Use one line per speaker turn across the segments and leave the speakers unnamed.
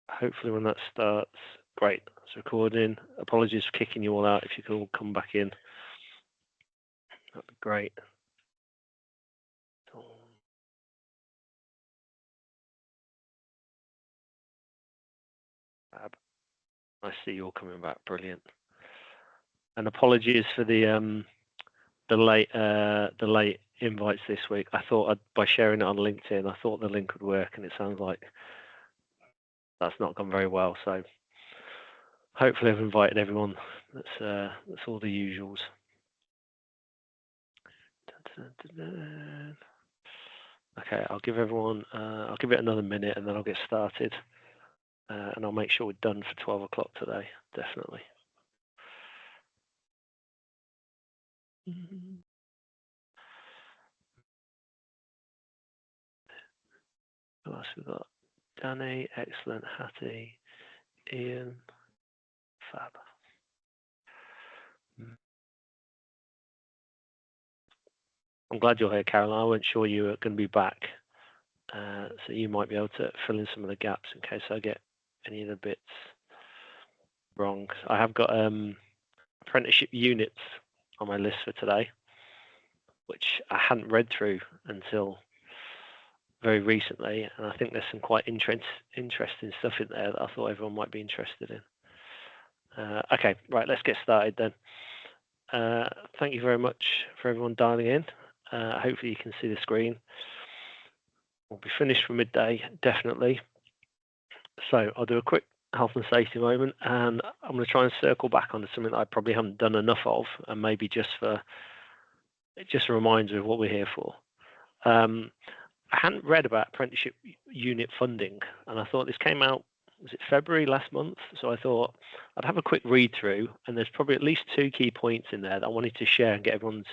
hopefully when that starts, great, it's recording. Apologies for kicking you all out. If you could all come back in, that'd be great. I see you all coming back, brilliant. And apologies for the late invites this week. I thought by sharing it on LinkedIn, I thought the link would work, and it sounds like that's not gone very well. So hopefully I've invited everyone. That's all the usuals. Okay, I'll give everyone. I'll give it another minute, and then I'll get started, and I'll make sure we're done for 12 o'clock today. Definitely. Who else we've got? Danny, excellent. Hattie, Ian, fab. I'm glad you're here, Caroline. I wasn't sure you were going to be back, so you might be able to fill in some of the gaps in case I get any of the bits wrong. I have got apprenticeship units on my list for today, which I hadn't read through until very recently, and I think there's some quite interesting stuff in there that I thought everyone might be interested in. Okay, right, let's get started then. Thank you very much for everyone dialing in. Hopefully you can see the screen. We'll be finished for midday, definitely. So I'll do a quick health and safety moment, and I'm going to try and circle back onto something that I probably haven't done enough of, and maybe just a reminder of what we're here for. I hadn't read about apprenticeship unit funding, and I thought this came out, was it February last month? So I thought I'd have a quick read through, and there's probably at least 2 key points in there that I wanted to share and get everyone's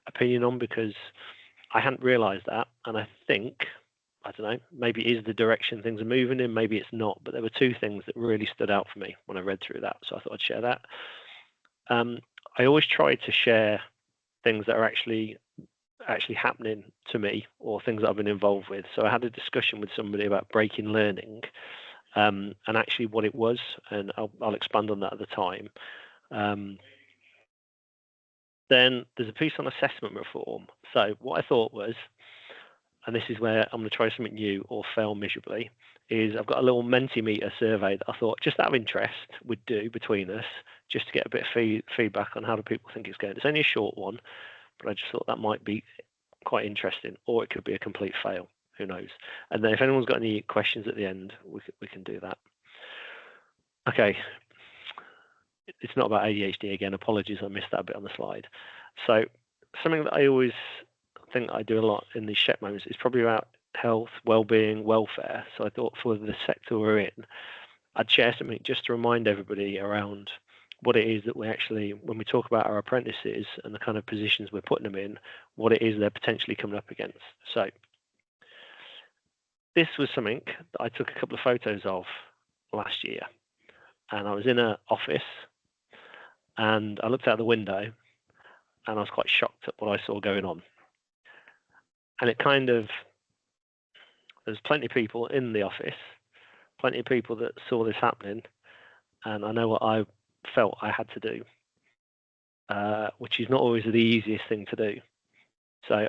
opinion on, because I hadn't realised that, and I think, I don't know, maybe it is the direction things are moving in, maybe it's not, but there were 2 things that really stood out for me when I read through that, so I thought I'd share that. I always try to share things that are actually happening to me, or things that I've been involved with. So I had a discussion with somebody about breaking learning, and actually what it was, and I'll expand on that at the time. Then there's a piece on assessment reform. So what I thought was, and this is where I'm going to try something new or fail miserably, is I've got a little Mentimeter survey that I thought, just out of interest, would do between us, just to get a bit of feedback on how do people think it's going. It's only a short one, but I just thought that might be quite interesting, or it could be a complete fail. Who knows? And then if anyone's got any questions at the end, we can do that. Okay. It's not about ADHD again. Apologies, I missed that bit on the slide. So something that I always think I do a lot in these SHEP moments is probably about health, well-being, welfare. So I thought for the sector we're in, I'd share something just to remind everybody around what it is that we actually, when we talk about our apprentices and the kind of positions we're putting them in, what it is they're potentially coming up against. So this was something that I took a couple of photos of last year, and I was in an office, and I looked out the window, and I was quite shocked at what I saw going on. And it kind of, there's plenty of people in the office, plenty of people that saw this happening, and I know what I felt I had to do, which is not always the easiest thing to do. So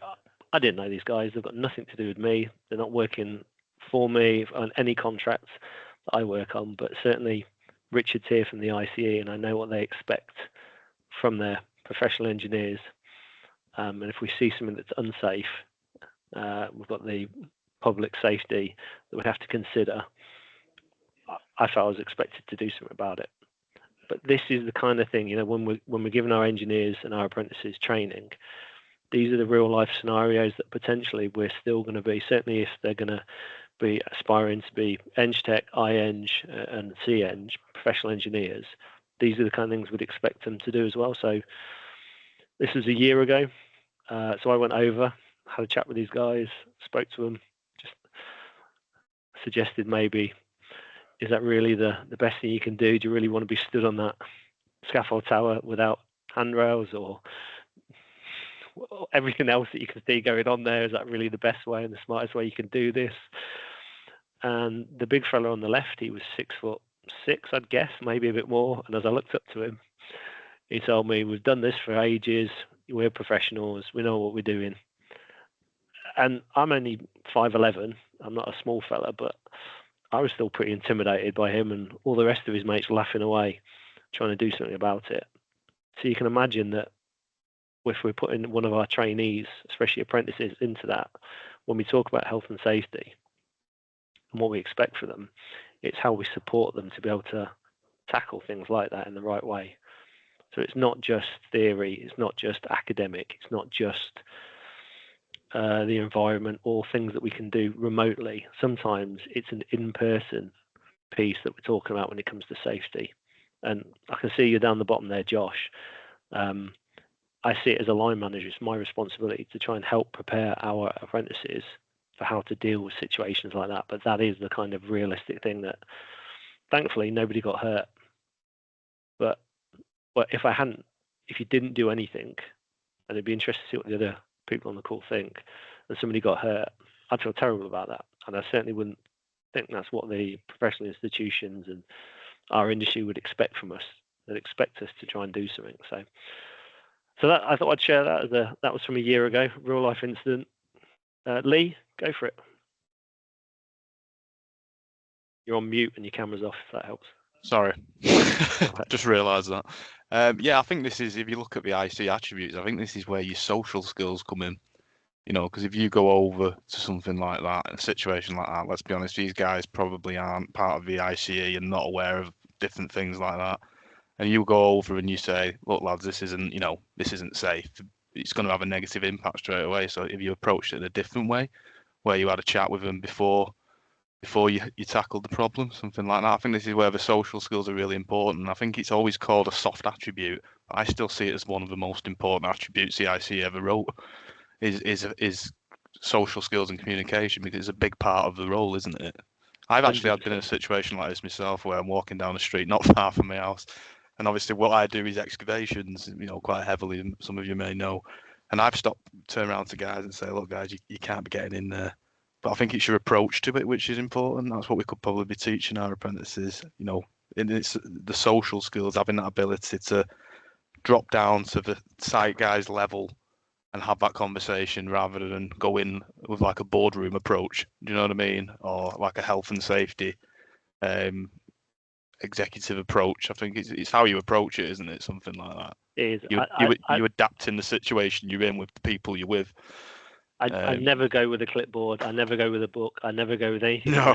I didn't know these guys. They've got nothing to do with me. They're not working for me on any contracts that I work on, but certainly Richard's here from the ICE, and I know what they expect from their professional engineers. And if we see something that's unsafe, we've got the public safety that we have to consider. I felt I was expected to do something about it. But this is the kind of thing, you know, when we're giving our engineers and our apprentices training, these are the real life scenarios that potentially we're still going to be, certainly if they're going to be aspiring to be Eng Tech, iEng and CEng, professional engineers, these are the kind of things we'd expect them to do as well. So this was a year ago. So I went over, had a chat with these guys, spoke to them, just suggested maybe, is that really the best thing you can do? Do you really want to be stood on that scaffold tower without handrails, or everything else that you can see going on there? Is that really the best way and the smartest way you can do this? And the big fella on the left, he was 6'6", I'd guess, maybe a bit more. And as I looked up to him, he told me, we've done this for ages. We're professionals. We know what we're doing. And I'm only 5'11". I'm not a small fella, but I was still pretty intimidated by him and all the rest of his mates laughing away, trying to do something about it. So you can imagine that if we're putting one of our trainees, especially apprentices, into that, when we talk about health and safety and what we expect from them, it's how we support them to be able to tackle things like that in the right way. So it's not just theory, it's not just academic, it's not just the environment or things that we can do remotely. Sometimes it's an in-person piece that we're talking about when it comes to safety. And I can see you down the bottom there, Josh. I see it as a line manager. It's my responsibility to try and help prepare our apprentices for how to deal with situations like that. But that is the kind of realistic thing that, thankfully, nobody got hurt. But if you didn't do anything, and it'd be interesting to see what the other people on the call think, and somebody got hurt, I'd feel terrible about that. And I certainly wouldn't think that's what the professional institutions and our industry would expect from us. They'd expect us to try and do something. So that, I thought I'd share that that was from a year ago, real life incident. Lee, go for it. You're on mute and your camera's off, if that helps.
Sorry, just realised that. Yeah, I think this is, if you look at the IC attributes, I think this is where your social skills come in. You know, because if you go over to something like that, a situation like that, let's be honest, these guys probably aren't part of the ICE and not aware of different things like that. And you go over and you say, look, lads, this isn't safe. It's going to have a negative impact straight away. So if you approached it in a different way, where you had a chat with them before you tackled the problem, something like that. I think this is where the social skills are really important. I think it's always called a soft attribute. I still see it as one of the most important attributes the ICE ever wrote. Is social skills and communication, because it's a big part of the role, isn't it? I've actually been in a situation like this myself, where I'm walking down the street not far from my house, and obviously what I do is excavations, quite heavily, some of you may know, and I've turned around to guys and say, look guys, you can't be getting in there. But I think it's your approach to it which is important. That's what we could probably be teaching our apprentices, and it's the social skills, having that ability to drop down to the site guys level and have that conversation rather than go in with like a boardroom approach. Do you know what I mean? Or like a health and safety executive approach. I think it's how you approach it, isn't it? Something like that.
It is.
You adapt in the situation you're in with the people you're with.
I never go with a clipboard. I never go with a book. I never go with anything.
No.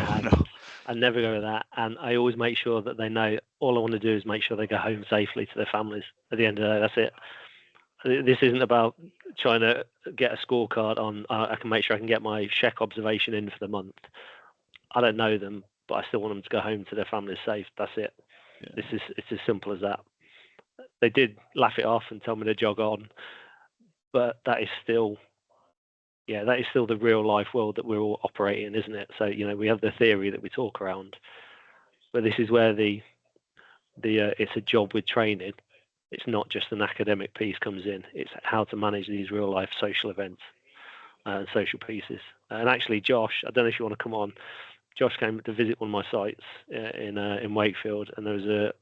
I never go with that. And I always make sure that they know all I want to do is make sure they go home safely to their families. At the end of the day, that's it. This isn't about trying to get a scorecard on, I can make sure I can get my check observation in for the month. I don't know them, but I still want them to go home to their families safe. That's it. Yeah. It's as simple as that. They did laugh it off and tell me to jog on, but that is still the real life world that we're all operating in, isn't it? So, we have the theory that we talk around, but this is where it's a job with training. It's not just an academic piece comes in. It's how to manage these real life social events and social pieces. And actually, Josh, I don't know if you want to come on. Josh came to visit one of my sites in Wakefield, and there was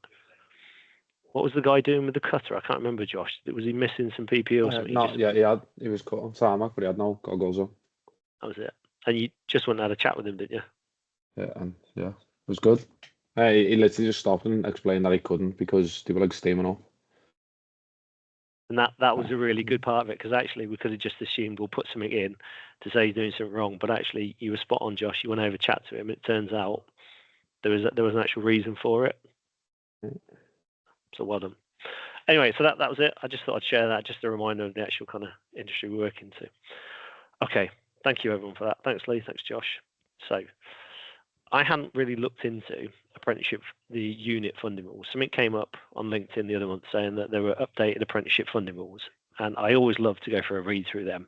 what was the guy doing with the cutter? I can't remember, Josh. Was he missing some PPE or something?
He was cut on tarmac, but he had no goggles on.
That was it. And you just went and had a chat with him, didn't you?
Yeah, it was good. He literally just stopped and explained that he couldn't because they were like steaming up.
And that was a really good part of it, because actually we could have just assumed we'll put something in to say he's doing something wrong, but actually you were spot on, Josh. You went over, chat to him. It turns out there was an actual reason for it. So well done. Anyway, so that was it. I just thought I'd share that, just a reminder of the actual kind of industry we work into. Okay, thank you everyone for that. Thanks Lee, thanks Josh. So I hadn't really looked into apprenticeship, the unit funding rules. Something came up on LinkedIn the other month saying that there were updated apprenticeship funding rules, and I always love to go for a read through them.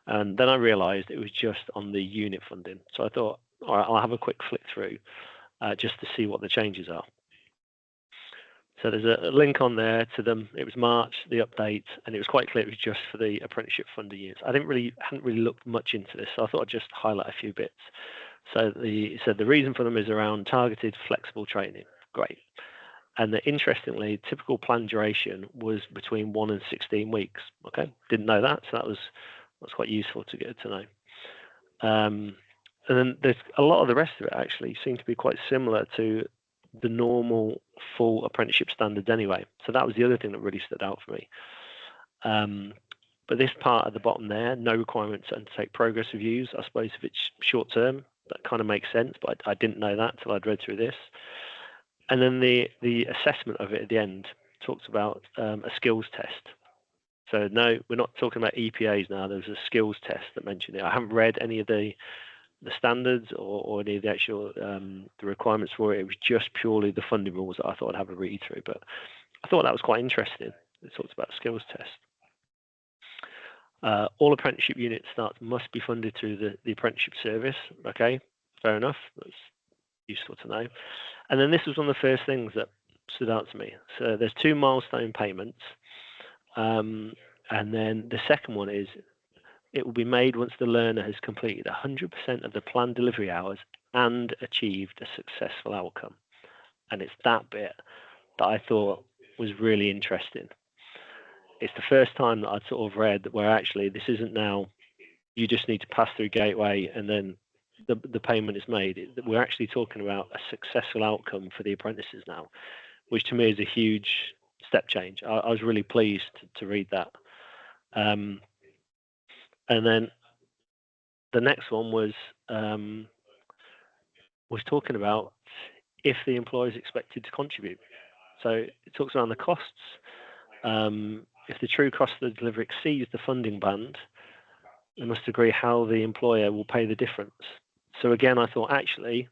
And then I realised it was just on the unit funding. So I thought, all right, I'll have a quick flick through just to see what the changes are. So there's a link on there to them. It was March, the update, and it was quite clear it was just for the apprenticeship funding units. I hadn't really looked much into this, so I thought I'd just highlight a few bits. So the reason for them is around targeted flexible training. Great. And interestingly, typical plan duration was between 1 and 16 weeks. Okay, didn't know that, so that's quite useful to get to know. And then there's a lot of the rest of it actually seemed to be quite similar to the normal full apprenticeship standards anyway. So that was the other thing that really stood out for me. But this part at the bottom there, no requirement to undertake progress reviews. I suppose if it's short term, that kind of makes sense, but I didn't know that until I'd read through this. And then the assessment of it at the end talks about a skills test. So no, we're not talking about EPAs now. There's a skills test that mentioned it. I haven't read any of the standards or any of the actual the requirements for it. It was just purely the funding rules that I thought I'd have a read through. But I thought that was quite interesting. It talks about skills test. All apprenticeship unit starts must be funded through the apprenticeship service. Okay, fair enough. That's useful to know. And then this was one of the first things that stood out to me. So there's 2 milestone payments. And then the second one is it will be made once the learner has completed 100% of the planned delivery hours and achieved a successful outcome. And it's that bit that I thought was really interesting. It's the first time that I'd sort of read that where actually this isn't now you just need to pass through gateway and then the payment is made. We're actually talking about a successful outcome for the apprentices now, which to me is a huge step change. I was really pleased to read that. And then the next one was talking about if the employer is expected to contribute. So it talks around the costs. If the true cost of the delivery exceeds the funding band, they must agree how the employer will pay the difference. So again, I thought actually,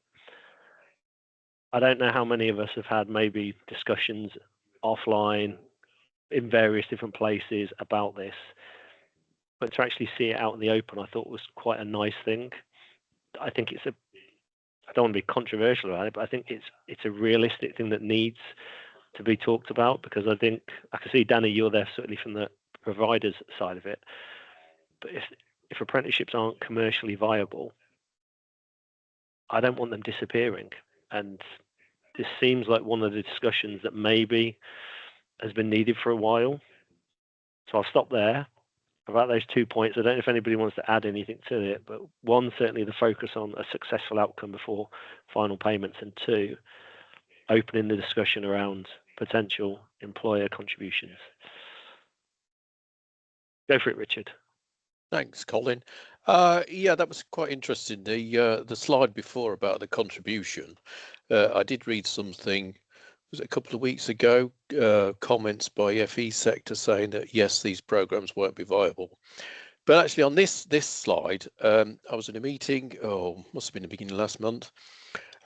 I don't know how many of us have had maybe discussions offline in various different places about this, but to actually see it out in the open, I thought was quite a nice thing. I think I don't want to be controversial about it, but I think it's a realistic thing that needs to be talked about, because I think I can see, Danny, you're there certainly from the provider's side of it, but if apprenticeships aren't commercially viable, I don't want them disappearing. And this seems like one of the discussions that maybe has been needed for a while. So I'll stop there about those 2 points. I don't know if anybody wants to add anything to it, but one, certainly the focus on a successful outcome before final payments, and 2, opening the discussion around potential employer contributions. Go for it, Richard.
Thanks, Colin. Yeah, that was quite interesting. The slide before about the contribution. I did read something, was it a couple of weeks ago, comments by FE sector saying that yes, these programs won't be viable. But actually on this slide, I was in a meeting, must have been the beginning of last month,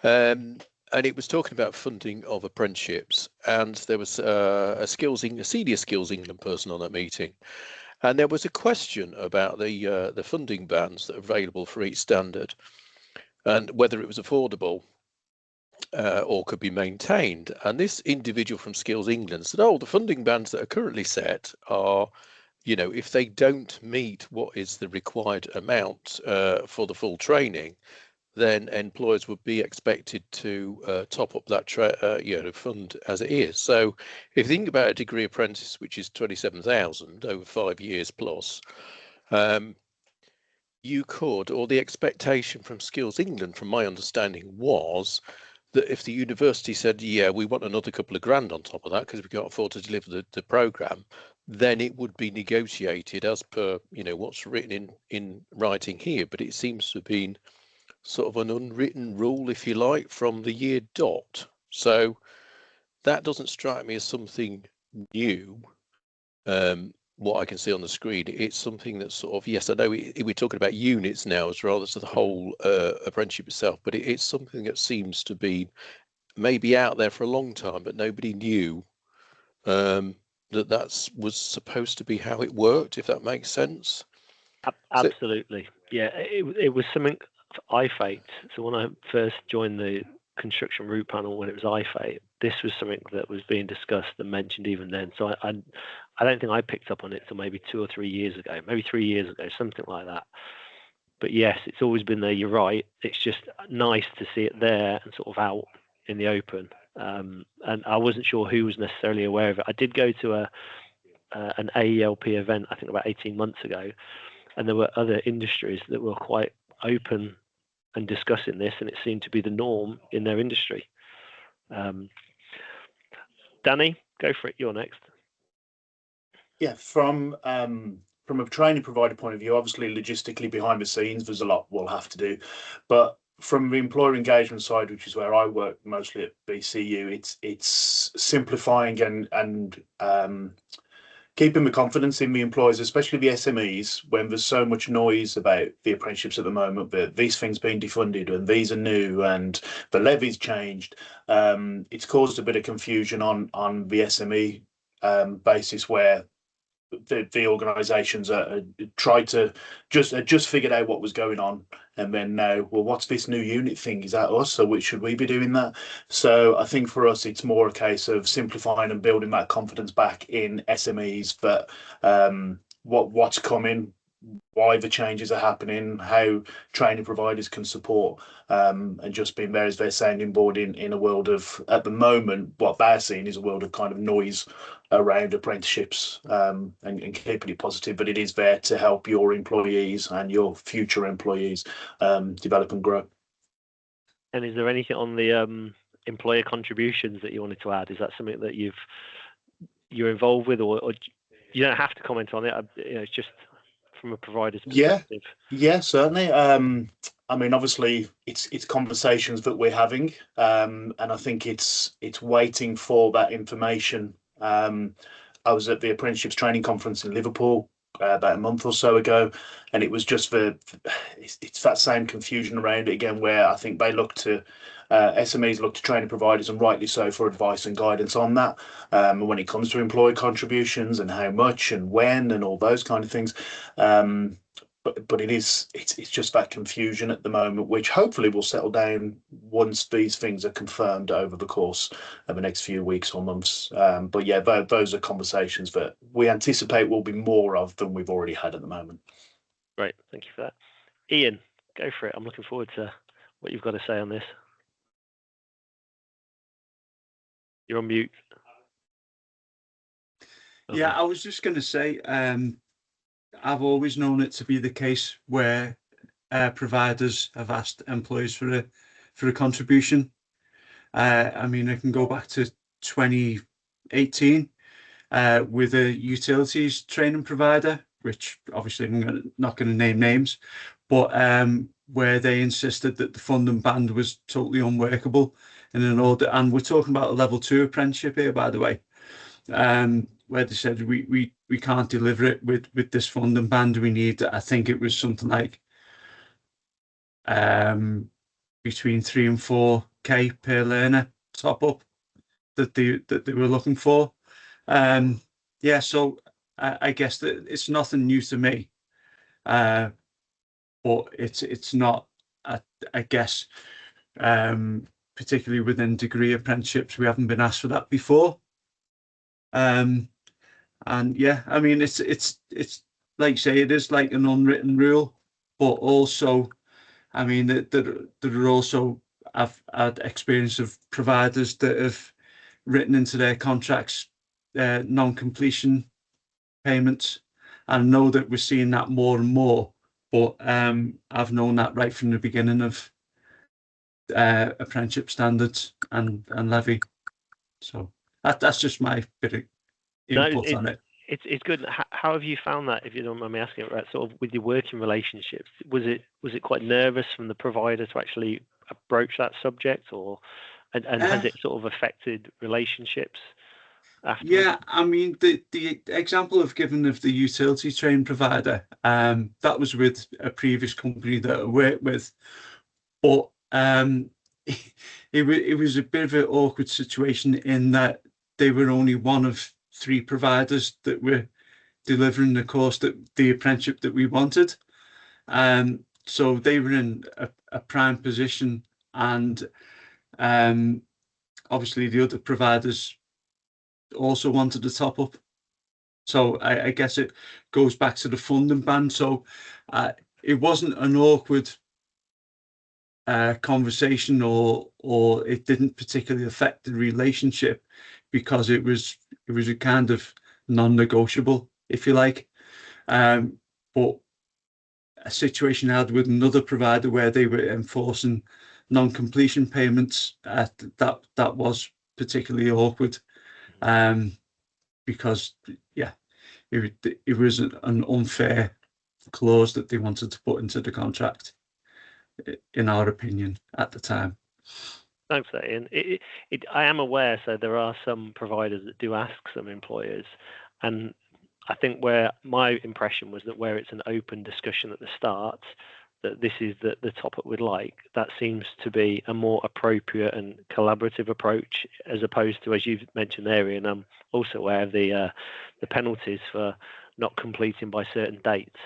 and it was talking about funding of apprenticeships, and there was a senior Skills England person on that meeting. And there was a question about the funding bands that are available for each standard and whether it was affordable or could be maintained. And this individual from Skills England said, the funding bands that are currently set are, if they don't meet what is the required amount for the full training, then employers would be expected to top up that fund as it is. So if you think about a degree apprentice, which is 27,000 over 5 years plus, you could, or the expectation from Skills England, from my understanding, was that if the university said, yeah, we want another couple of grand on top of that because we can't afford to deliver the programme, then it would be negotiated as per, what's written in writing here. But it seems to have been sort of an unwritten rule, if you like, from the year dot. So that doesn't strike me as something new. What I can see on the screen, it's something that's sort of, yes, I know we're talking about units now as rather to the whole apprenticeship itself, but it's something that seems to be maybe out there for a long time, but nobody knew that was supposed to be how it worked, if that makes sense.
Absolutely. So, yeah, it was something IFATE. So when I first joined the construction route panel, when it was IFATE, this was something that was being discussed and mentioned even then. So I don't think I picked up on it till maybe 2 or 3 years ago, maybe 3 years ago, something like that. But yes, it's always been there. You're right. It's just nice to see it there and sort of out in the open. And I wasn't sure who was necessarily aware of it. I did go to an AELP event, I think about 18 months ago, and there were other industries that were quite open and discussing this, and it seemed to be the norm in their industry. Danny, go for it. You're next.
Yeah, from a training provider point of view, obviously logistically behind the scenes, there's a lot we'll have to do. But from the employer engagement side, which is where I work mostly at BCU, it's simplifying and keeping the confidence in the employers, especially the SMEs, when there's so much noise about the apprenticeships at the moment, that these things being defunded and these are new and the levy's changed. It's caused a bit of confusion on the SME basis, where the organisations are tried to just figured out what was going on, and then now, well, what's this new unit thing? Is that us? So should we be doing that? So I think for us, it's more a case of simplifying and building that confidence back in SMEs that what's coming, why the changes are happening, how training providers can support, and just being there as their sounding board in a world of, at the moment, what they're seeing is a world of kind of noise around apprenticeships, and keeping it positive, but it is there to help your employees and your future employees develop and grow.
And is there anything on the employer contributions that you wanted to add? Is that something that you're involved with, or you don't have to comment on it? It's just from a provider's perspective.
Yeah, certainly. I mean, obviously, it's conversations that we're having, and I think it's waiting for that information. I was at the Apprenticeships Training Conference in Liverpool about a month or so ago, and it was just it's that same confusion around it again, where I think they look to SMEs look to training providers, and rightly so, for advice and guidance on that. When it comes to employer contributions and how much and when and all those kind of things. But it's just that confusion at the moment, which hopefully will settle down once these things are confirmed over the course of the next few weeks or months. But yeah, those are conversations that we anticipate will be more of than we've already had at the moment.
Great, thank you for that. Ian, go for it. I'm looking forward to what you've got to say on this. You're on mute. Okay.
Yeah, I was just going to say, I've always known it to be the case where providers have asked employees for a contribution. I mean, I can go back to 2018 with a utilities training provider, which obviously I'm not going to name names, but where they insisted that the funding band was totally unworkable in an order, and we're talking about a level 2 apprenticeship here, by the way, where they said we can't deliver it with this funding band. We need, I think it was something like between 3 and 4K per learner top up that they were looking for. Yeah, so I guess that it's nothing new to me, but it's not, I guess, particularly within degree apprenticeships, we haven't been asked for that before. And yeah, I mean, it's like you say, it is like an unwritten rule, but also, I mean, there are also, I've had experience of providers that have written into their contracts non-completion payments. I know that we're seeing that more and more, but I've known that right from the beginning of apprenticeship standards and levy. So that's just my bit of input on it.
It's good. How have you found that, if you don't mind me asking, right, sort of with your working relationships? Was it quite nervous from the provider to actually broach that subject, or and has it sort of affected relationships afterwards?
Yeah, I mean, the example I've given of the utility train provider, that was with a previous company that I worked with, but it was a bit of an awkward situation in that they were only one of 3 providers that were delivering the course, that the apprenticeship that we wanted. So they were in a prime position, and obviously the other providers also wanted to top up. So I guess it goes back to the funding band. So it wasn't an awkward conversation, or it didn't particularly affect the relationship, because it was a kind of non-negotiable, if you like. But a situation I had with another provider where they were enforcing non-completion payments, that was particularly awkward, because it was an unfair clause that they wanted to put into the contract, in our opinion, at the time.
Thanks for that, Ian. I am aware, so there are some providers that do ask some employers, and I think where my impression was that where it's an open discussion at the start, that this is the topic we'd like, that seems to be a more appropriate and collaborative approach, as opposed to, as you've mentioned there, Ian, I'm also aware of the penalties for not completing by certain dates.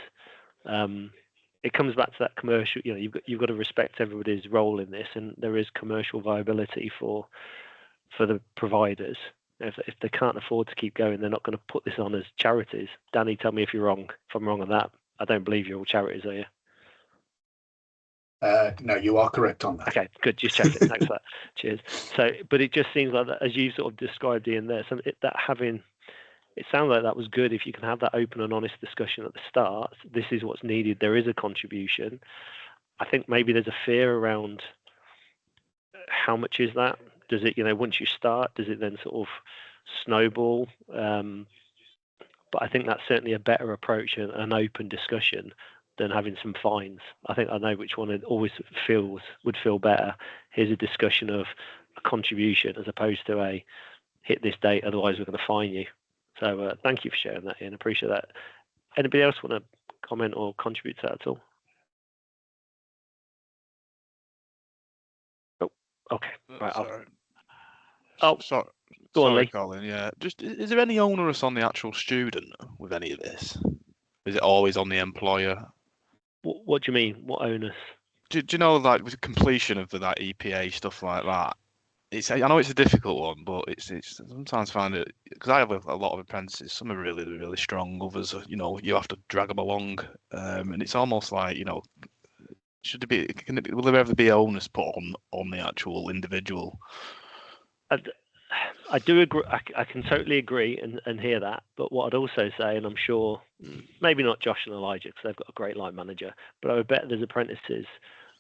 It comes back to that commercial, you've got to respect everybody's role in this, and there is commercial viability for the providers. If they can't afford to keep going, they're not going to put this on as charities. Danny, tell me if you're wrong. If I'm wrong on that, I don't believe you're all charities, are you?
No, you are correct on that.
Okay, good. Just check it. Thanks for that. Cheers. So, but it just seems like that, as you sort of described Ian there, it sounds like that was good. If you can have that open and honest discussion at the start, this is what's needed. There is a contribution. I think maybe there's a fear around how much is that? Does it, once you start, does it then sort of snowball? But I think that's certainly a better approach, an open discussion, than having some fines. I think I know which one it always would feel better. Here's a discussion of a contribution as opposed to a hit this date, otherwise we're going to fine you. So thank you for sharing that, Ian. Appreciate that. Anybody else want to comment or contribute to that at all? Oh, okay. Right.
Sorry.
Go on, Lee.
Colin. Yeah. Just, is there any onerous on the actual student with any of this? Is it always on the employer?
What do you mean? What onus?
Do you know, like, with the completion of that EPA stuff like that? I know it's a difficult one, but it's sometimes find it, because I have a lot of apprentices. Some are really, really strong. Others are, you have to drag them along, and it's almost like, should there be? Will there ever be onus put on the actual individual?
I do agree. I can totally agree and hear that. But what I'd also say, and I'm sure maybe not Josh and Elijah, because they've got a great line manager, but I would bet there's apprentices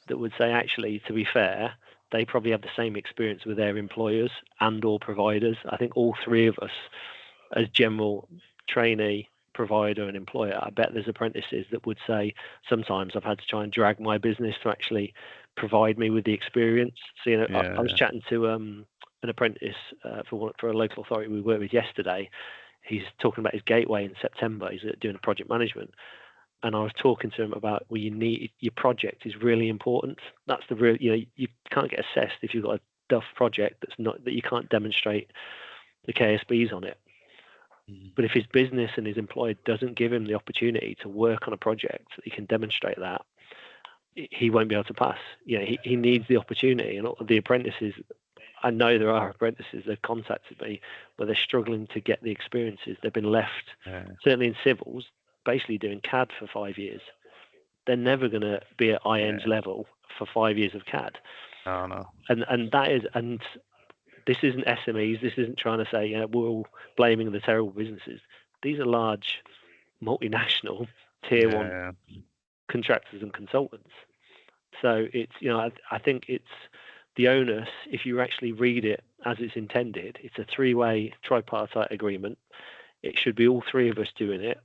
that would say, actually, to be fair, they probably have the same experience with their employers and or providers. I think all three of us, as general trainee, provider and employer, I bet there's apprentices that would say, sometimes I've had to try and drag my business to actually provide me with the experience. So, I was chatting to an apprentice for a local authority we worked with yesterday. He's talking about his gateway in September. He's doing a project management. And I was talking to him about, well, your project is really important. That's the real, you can't get assessed if you've got a duff project that you can't demonstrate the KSBs on it. But if his business and his employer doesn't give him the opportunity to work on a project that he can demonstrate that, he won't be able to pass. He needs the opportunity. And the apprentices, I know there are apprentices that have contacted me where they're struggling to get the experiences. They've been left, certainly in civils, basically doing CAD for 5 years. They're never going to be at IN's level for 5 years of CAD.
Oh, no.
And this isn't SMEs. This isn't trying to say we're all blaming the terrible businesses. These are large, multinational, tier one contractors and consultants. So it's I think it's the onus. If you actually read it as it's intended, it's a three-way tripartite agreement. It should be all three of us doing it.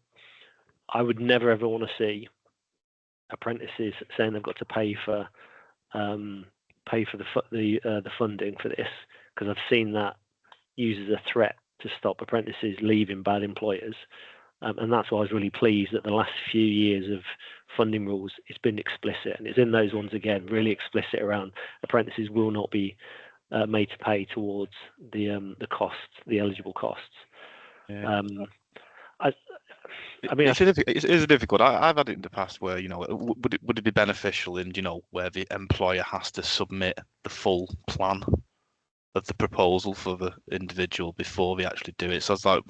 I would never ever want to see apprentices saying they've got to pay for the funding for this, because I've seen that used as a threat to stop apprentices leaving bad employers, and that's why I was really pleased that the last few years of funding rules, it's been explicit, and it's in those ones again, really explicit around apprentices will not be made to pay towards the costs, the eligible costs.
It is a difficult. I've had it in the past where would it be beneficial in where the employer has to submit the full plan the proposal for the individual before they actually do it. So it's like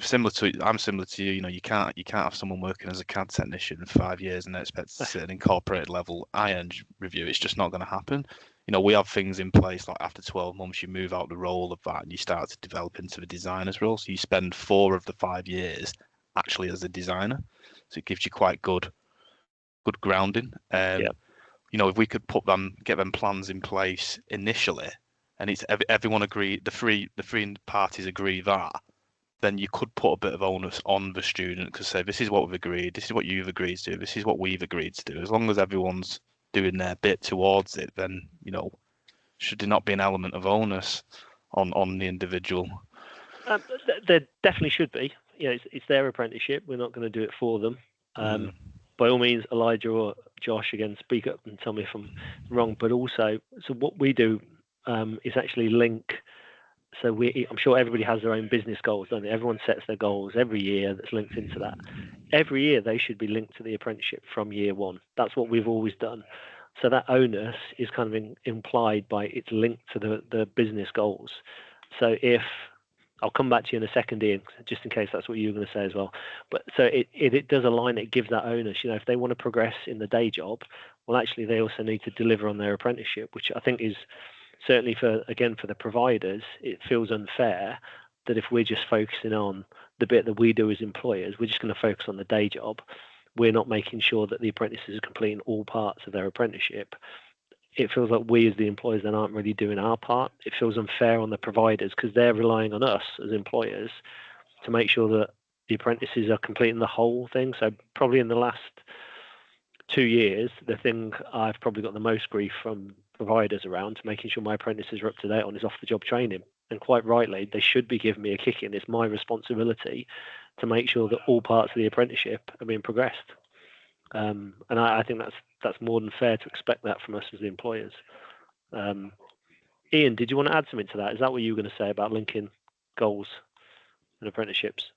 I'm similar to you. You know, you can't have someone working as a CAD technician for 5 years and expect to sit at an incorporated level ING review. It's just not going to happen. You know, we have things in place like after 12 months, you move out the role of that and you start to develop into the designer's role. So you spend 4 of the 5 years actually as a designer. So it gives you quite good grounding. You know, if we could get them plans in place initially, and it's everyone agree, the three parties agree that, then you could put a bit of onus on the student because say this is what we've agreed, this is what you've agreed to, this is what we've agreed to do. As long as everyone's doing their bit towards it, then you know, should there not be an element of onus on the individual?
There definitely should be. You know, it's their apprenticeship. We're not going to do it for them. By all means, Elijah or Josh, again, speak up and tell me if I'm wrong. But also, so what we do is actually link. So I'm sure everybody has their own business goals, don't they? Everyone sets their goals every year that's linked into that. Every year they should be linked to the apprenticeship from year one. That's what we've always done. So that onus is kind of implied by it's linked to the business goals. So if I'll come back to you in a second, Ian, just in case that's what you were going to say as well. But so it does align, it gives that onus. You know, if they want to progress in the day job, well, actually, they also need to deliver on their apprenticeship, which I think is certainly for the providers, it feels unfair that if we're just focusing on the bit that we do as employers, we're just going to focus on the day job. We're not making sure that the apprentices are completing all parts of their apprenticeship. It feels like we as the employers then aren't really doing our part. It feels unfair on the providers because they're relying on us as employers to make sure that the apprentices are completing the whole thing. So probably in the last 2 years, the thing I've probably got the most grief from providers around making sure my apprentices are up to date on is off-the-job training. And quite rightly, they should be giving me a kick in. It's my responsibility to make sure that all parts of the apprenticeship are being progressed. And I think that's more than fair to expect that from us as the employers. Ian, did you want to add something to that? Is that what you were going to say about linking goals and apprenticeships?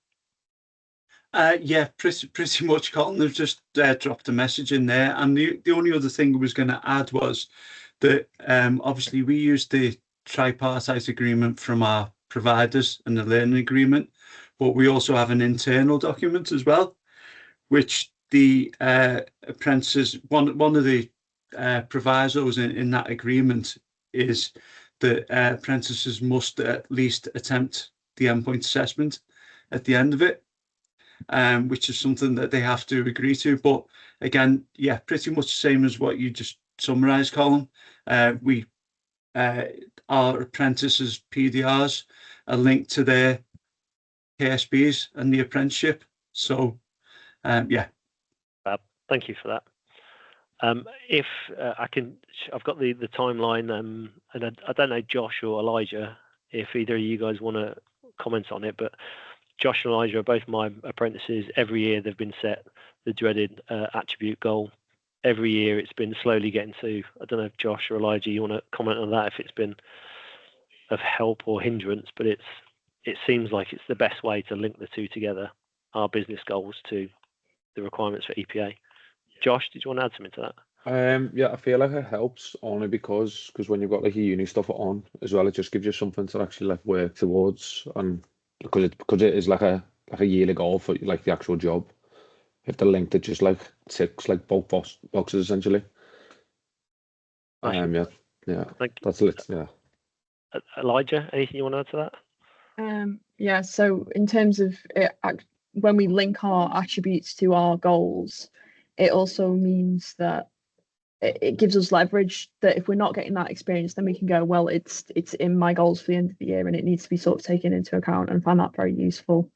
Yeah, pretty much, Colin. They've just dropped a message in there. And the only other thing I was going to add was that obviously we use the tripartite agreement from our providers and the learning agreement, but we also have an internal document as well, which the apprentices, one of the provisos in that agreement is that apprentices must at least attempt the endpoint assessment at the end of it, which is something that they have to agree to. But again, yeah, pretty much the same as what you just summarised, Colin. Our apprentices' PDRs are linked to their KSBs and the apprenticeship. So, yeah.
Thank you for that. If I can, I've got the timeline, and I don't know, Josh or Elijah, if either of you guys want to comment on it, but Josh and Elijah are both my apprentices. Every year they've been set the dreaded attribute goal. Every year it's been slowly getting to, I don't know if Josh or Elijah, you want to comment on that, if it's been of help or hindrance, but it seems like it's the best way to link the two together, our business goals to the requirements for EPA. Josh, did you want to add something to that?
Yeah, I feel like it helps only because when you've got like a uni stuff on as well, it just gives you something to actually like work towards, and because it is like a yearly goal for like the actual job. If the link that just like ticks like both boxes essentially. Yeah, that's it. Yeah.
Elijah, anything you want to add to that?
Yeah, so in terms of it, when we link our attributes to our goals, it also means that it gives us leverage, that if we're not getting that experience, then we can go, well, it's in my goals for the end of the year and it needs to be sort of taken into account, and find that very useful.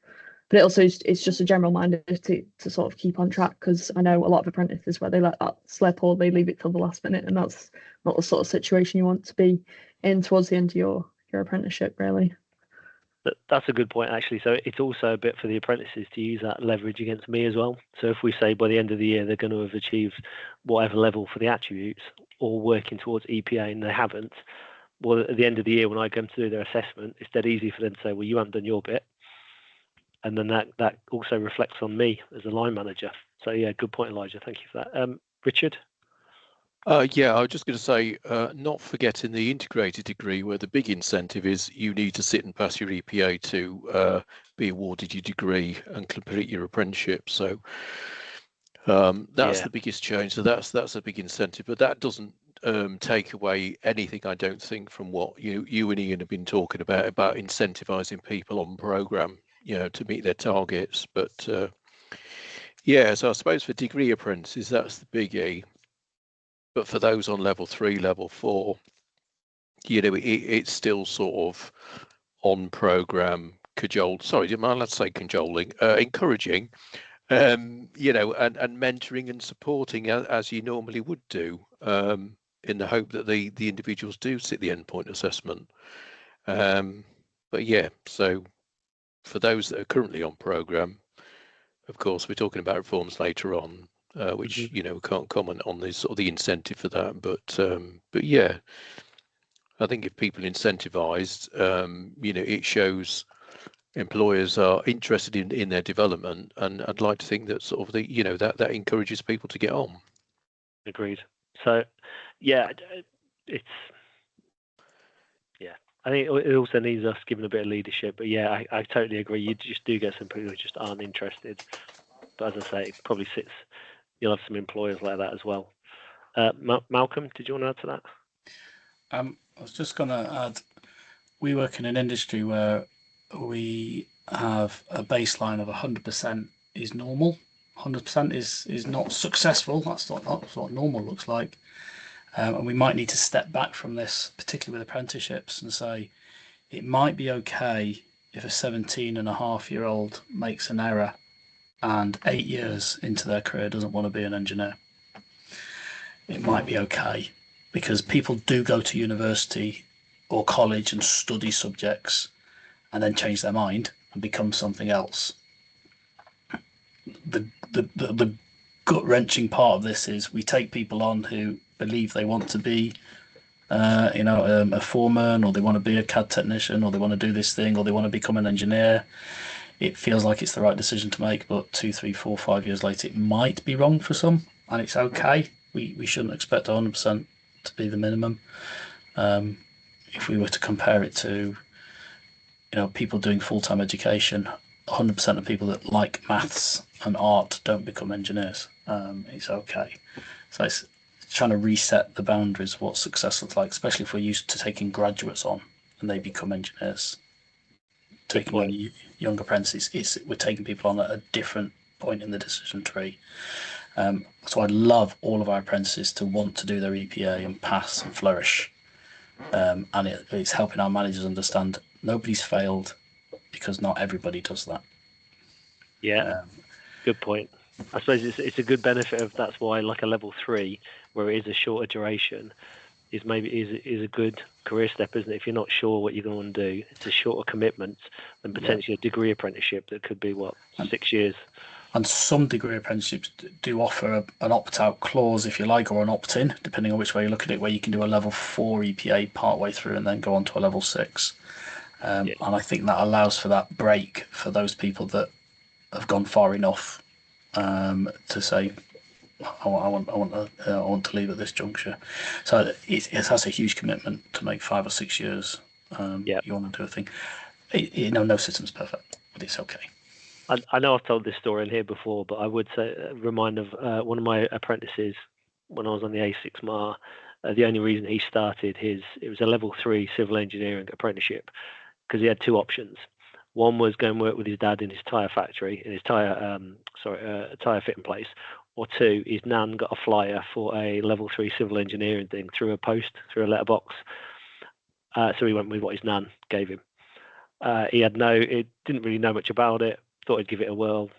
But it also it's just a general reminder to sort of keep on track, because I know a lot of apprentices where they let that slip or they leave it till the last minute, and that's not the sort of situation you want to be in towards the end of your apprenticeship, really.
That's a good point, actually. So it's also a bit for the apprentices to use that leverage against me as well. So if we say by the end of the year they're going to have achieved whatever level for the attributes or working towards EPA and they haven't, well, at the end of the year when I come to do their assessment, it's dead easy for them to say, well, you haven't done your bit. And then that also reflects on me as a line manager. So yeah, good point, Elijah. Thank you for that. Richard?
Yeah, I was just going to say, not forgetting the integrated degree, where the big incentive is you need to sit and pass your EPA to be awarded your degree and complete your apprenticeship. So that's the biggest change. So that's a big incentive, but that doesn't take away anything, I don't think, from what you and Ian have been talking about incentivizing people on program, to meet their targets. But yeah, so I suppose for degree apprentices, that's the biggie. But for those on level 3, level 4, it's still sort of on program, let's say cajoling, encouraging, and mentoring and supporting as you normally would do, in the hope that the individuals do sit the endpoint assessment. But yeah, so for those that are currently on program, of course, we're talking about reforms later on, which we can't comment on the sort of the incentive for that, but yeah, I think if people incentivized, it shows employers are interested in their development, and I'd like to think that sort of that encourages people to get on.
Agreed. So yeah, I think it also needs us giving a bit of leadership. But yeah, I totally agree. You just do get some people who just aren't interested. But as I say, it probably sits. You'll have some employers like that as well. Malcolm, did you want to add to that?
I was just going to add, we work in an industry where we have a baseline of 100% is normal. 100% is not successful. That's what normal looks like. And we might need to step back from this, particularly with apprenticeships, and say it might be okay if a 17-and-a-half-year-old makes an error and 8 years into their career doesn't want to be an engineer. It might be okay, because people do go to university or college and study subjects and then change their mind and become something else. The gut-wrenching part of this is we take people on who believe they want to be a foreman, or they want to be a CAD technician, or they want to do this thing, or they want to become an engineer. It feels like it's the right decision to make, but 2, 3, 4, 5 years later it might be wrong for some, and it's okay. We shouldn't expect 100% to be the minimum. If we were to compare it to people doing full-time education, 100% of people that like maths and art don't become engineers. It's okay. So it's trying to reset the boundaries of what success looks like, especially if we're used to taking graduates on and they become engineers. Taking on young apprentices, we're taking people on at a different point in the decision tree. So I'd love all of our apprentices to want to do their EPA and pass and flourish. And it's helping our managers understand nobody's failed, because not everybody does that.
Yeah, good point. I suppose it's a good benefit of that's why like a level 3, where it is a shorter duration, is a good career step, isn't it? If you're not sure what you're going to do, it's a shorter commitment than potentially a degree apprenticeship that could be 6 years.
And some degree apprenticeships do offer an opt-out clause, if you like, or an opt-in, depending on which way you look at it, where you can do a level 4 EPA partway through and then go on to a level 6. And I think that allows for that break for those people that have gone far enough to say, I want to leave at this juncture. So that's a huge commitment to make 5 or 6 years. You want to do a thing. No system's perfect, but it's okay.
I know I've told this story in here before, but I would say remind of one of my apprentices when I was on the A6 MAR. The only reason he started it was a level 3 civil engineering apprenticeship, because he had 2 options. One was go and work with his dad in his tyre factory, in his tyre fitting place, or 2, his nan got a flyer for a level 3 civil engineering thing through a letterbox. So he went with what his nan gave him. He didn't really know much about it. Thought I'd give it a whirl,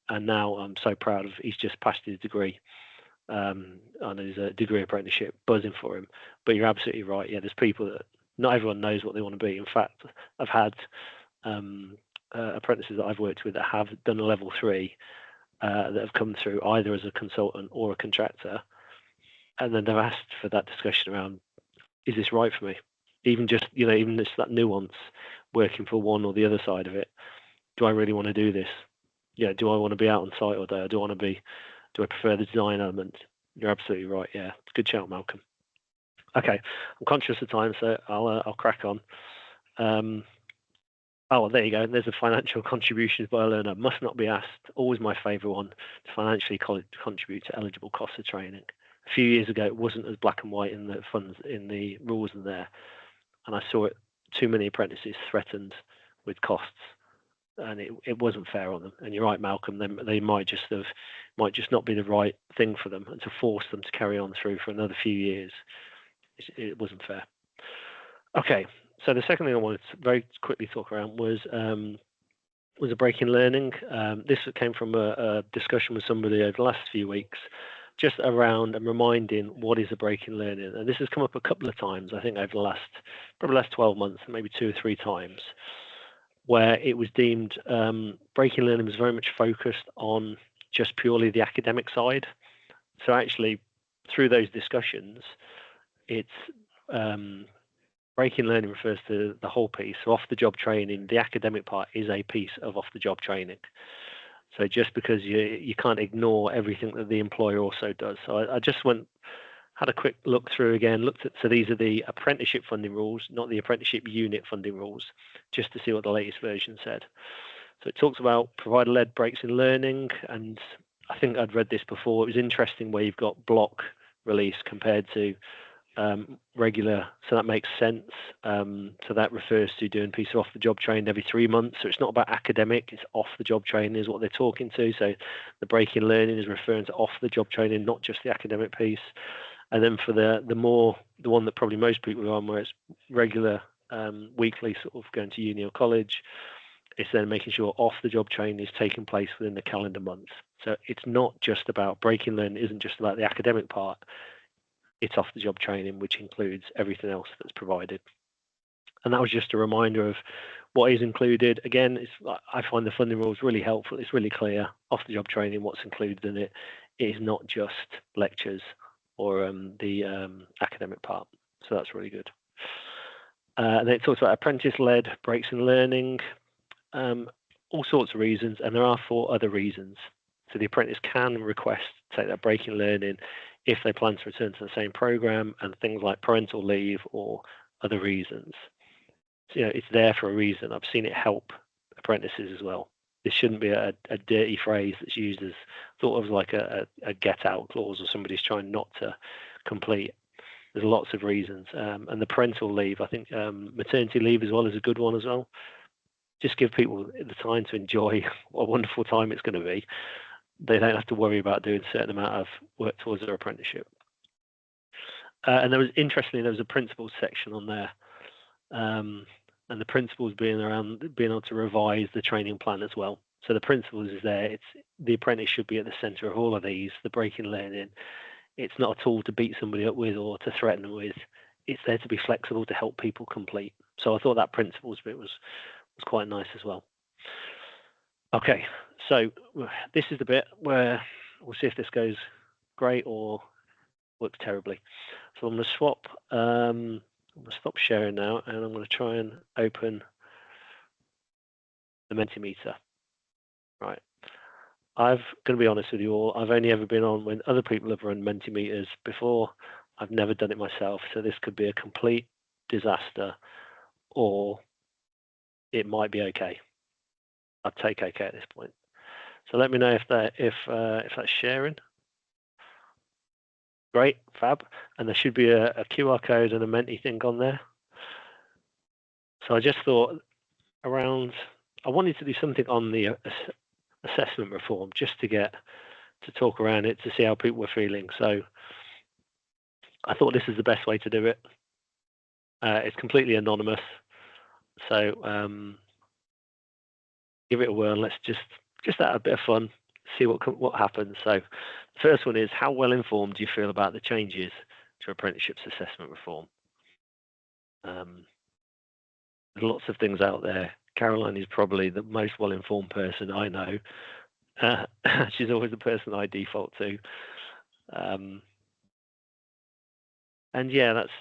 and now I'm so proud of. He's just passed his degree, and there's a degree apprenticeship buzzing for him. But you're absolutely right. Yeah, there's people that not everyone knows what they want to be. In fact, I've had apprentices that I've worked with that have done a level 3 that have come through either as a consultant or a contractor, and then they're asked for that discussion around, is this right for me? Even just that nuance, working for one or the other side of it. Do I really want to do this? Do I want to be out on site all day? Do I prefer the design element? You're absolutely right. Yeah, good shout, Malcolm. Okay, I'm conscious of time, so I'll crack on. Oh, there you go. There's a financial contributions by a learner. Must not be asked. Always my favourite one, to financially contribute to eligible costs of training. A few years ago, it wasn't as black and white in the funds, in the rules in there, and I saw it too many apprentices threatened with costs, and it wasn't fair on them. And you're right, Malcolm. They might just not be the right thing for them, and to force them to carry on through for another few years, it wasn't fair. Okay. So the second thing I wanted to very quickly talk around was a break in learning. This came from a discussion with somebody over the last few weeks, just around and reminding what is a break in learning. And this has come up a couple of times, I think, over the probably last 12 months, maybe 2 or 3 times, where it was deemed break in learning was very much focused on just purely the academic side. So actually, through those discussions, it's break in learning refers to the whole piece. So off-the-job training, the academic part is a piece of off-the-job training. So just because you can't ignore everything that the employer also does. So I just had a quick look through again, so these are the Apprenticeship Funding Rules, not the Apprenticeship Unit Funding Rules, just to see what the latest version said. So it talks about provider-led breaks in learning, and I think I'd read this before. It was interesting where you've got block release compared to regular, so that makes sense. So that refers to doing a piece of off-the-job training every 3 months. So it's not about academic, it's off-the-job training is what they're talking to. So the break in learning is referring to off-the-job training, not just the academic piece. And then for the one that probably most people are on, where it's regular, weekly sort of going to uni or college, it's then making sure off-the-job training is taking place within the calendar month. So it's not just about break in learning, isn't just about the academic part. It's off-the-job training, which includes everything else that's provided. And that was just a reminder of what is included. Again, I find the funding rules really helpful. It's really clear. Off-the-job training, what's included in it. It is not just lectures or the academic part. So that's really good. And then it talks about apprentice-led breaks in learning, all sorts of reasons, and there are 4 other reasons. So the apprentice can request to take that break in learning if they plan to return to the same program, and things like parental leave or other reasons. So, it's there for a reason. I've seen it help apprentices as well. This shouldn't be a dirty phrase that's used as thought of like a get out clause, or somebody's trying not to complete. There's lots of reasons. And the parental leave, I think maternity leave as well is a good one as well. Just give people the time to enjoy what a wonderful time it's going to be. They don't have to worry about doing a certain amount of work towards their apprenticeship. And there was a principles section on there. And the principles being around being able to revise the training plan as well. So the principles is there. The apprentice should be at the centre of all of these, the break in learning. It's not a tool to beat somebody up with or to threaten them with. It's there to be flexible to help people complete. So I thought that principles bit was quite nice as well. Okay, so this is the bit where we'll see if this goes great or works terribly. So I'm going to swap. I'm going to stop sharing now, and I'm going to try and open the Mentimeter. Right. I'm going to be honest with you all. I've only ever been on when other people have run Mentimeters before. I've never done it myself, so this could be a complete disaster, or it might be okay. I'd take okay at this point. So let me know if that's sharing. Great, fab. And there should be a QR code and a Menti thing on there. So I just thought I wanted to do something on the assessment reform, just to talk around it, to see how people were feeling. So I thought this is the best way to do it. It's completely anonymous. So give it a whirl. Let's just have a bit of fun, see what happens. So the first one is, how well informed do you feel about the changes to apprenticeships assessment reform? There's lots of things out there. Caroline is probably the most well informed person I know. She's always the person I default to. And yeah, that's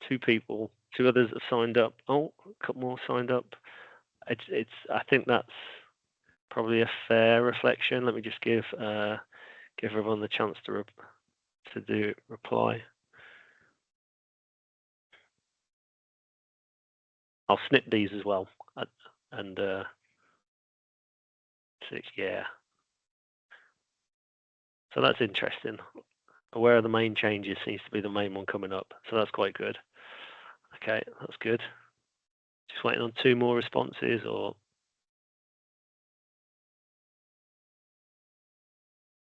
2 people. 2 others have signed up. Oh, a couple more signed up. I think that's probably a fair reflection. Let me just give everyone the chance to reply. I'll snip these as well, and yeah. So that's interesting. Aware of the main changes seems to be the main one coming up, so that's quite good. Okay, that's good. Just waiting on 2 more responses, or